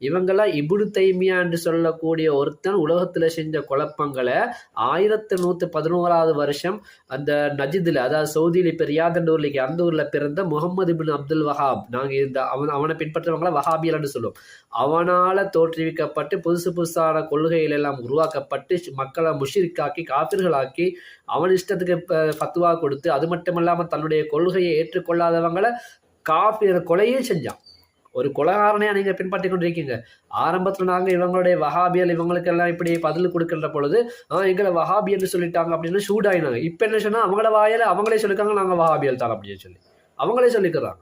இவங்கெல்லாம் இப்னு தைமியா என்று சொல்லக்கூடிய ஒருத்தன் உலகத்துல செஞ்ச குழப்பங்களை 1111வது வருஷம் அந்த நஜிதுல, அதாவது சவுதியில இப்ப ரியாத் என்ற ஊர்ல அந்த ஊர்ல பிறந்த முகமது பின் அப்துல் வஹாப், நாங்க இந்த அவனை பின்பற்றவங்கள வஹாபியல்னு சொல்லுவோம். அவனால தோற்றுவிக்கப்பட்டு புதுசான கொள்கைகள் எல்லாம் உருவாக்கப்பட்டு மக்களை முஷிரிக்காக்கி காபிர்களாக்கி அவன் இஷ்டத்துக்கு ஃபத்வா கொடுத்து, அது மட்டும் இல்லாம தன்னுடைய கொள்கையை ஏற்றுக்கொள்ளாதவங்களை கொலையே செஞ்சான். ஒரு கொலைகாரனையா நீங்க பின்பற்றி கொண்டிருக்கீங்க. ஆரம்பத்துல நாங்க இவங்களுடைய வஹாபியல் இவங்களுக்கெல்லாம் இப்படி பதில் கொடுக்கின்ற பொழுது எங்களை வஹாபியல்னு சொல்லிட்டாங்க அப்படின்னு ஷூடாயினாங்க. இப்ப என்ன சொன்னா அவங்கள வாயில அவங்களே சொல்லிருக்காங்க நாங்க வஹாபியல் தான் அப்படின்னு சொல்லி அவங்களே சொல்லிக்கிறாங்க.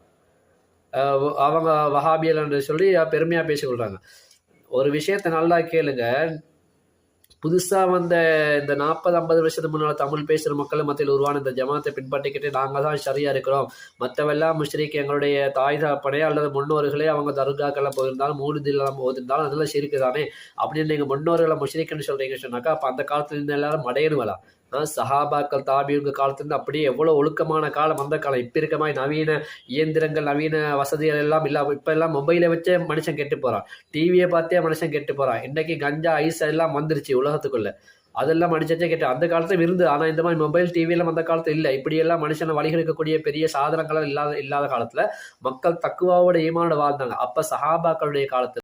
அவங்க வஹாபியல் என்று சொல்லி பெருமையா பேசிக்கொள்றாங்க. ஒரு விஷயத்த நல்லா கேளுங்க. புதுசா வந்த இந்த 40-50 வருஷத்துக்கு முன்னால தமிழ் பேசுற மக்கள் மத்தியில் உருவான இந்த ஜமாத்தை பின்பற்றிக்கிட்டு நாங்க தான் சரியா இருக்கிறோம், மற்றவெல்லாம் முஷ்ரிக், எங்களுடைய தாய் தகப்பனே அல்லது முன்னோர்களே அவங்க தர்காக்கெல்லாம் போயிருந்தாலும் மூடுதில்லாம் போயிருந்தாலும் அதெல்லாம் ஷிர்க்கு தானே அப்படின்னு நீங்க முன்னோர்களை முஷ்ரிக்னு சொல்றீங்கன்னு சொன்னாக்கா அப்ப அந்த காலத்துல இருந்து எல்லாரும் மடையணுவலா? சஹாபாக்கள் தாபியுங்க காலத்துலேருந்து அப்படியே எவ்வளோ ஒழுக்கமான காலம் அந்த காலம். இப்போ இருக்க மாதிரி நவீன இயந்திரங்கள் நவீன வசதிகள் எல்லாம் இல்லாமல் இப்போ எல்லாம் மொபைலை வச்சே மனுஷன் கெட்டு போகிறான், டிவியை பார்த்தே மனுஷன் கெட்டு போகிறான். இன்றைக்கி கஞ்சா ஐஸ் எல்லாம் வந்துருச்சு உலகத்துக்குள்ள, அதெல்லாம் மனுஷச்சே கேட்டு அந்த காலத்துல இருந்து. ஆனால் இந்த மாதிரி மொபைல் டிவியெல்லாம் அந்த காலத்துல இல்லை. இப்படியெல்லாம் மனுஷனை வழிகெடுக்கக்கூடிய பெரிய சாதனங்கள் இல்லாத காலத்துல மக்கள் தக்குவாவோட ஈமானோட வாழ்ந்தாங்க. அப்போ சஹாபாக்களுடைய காலத்துல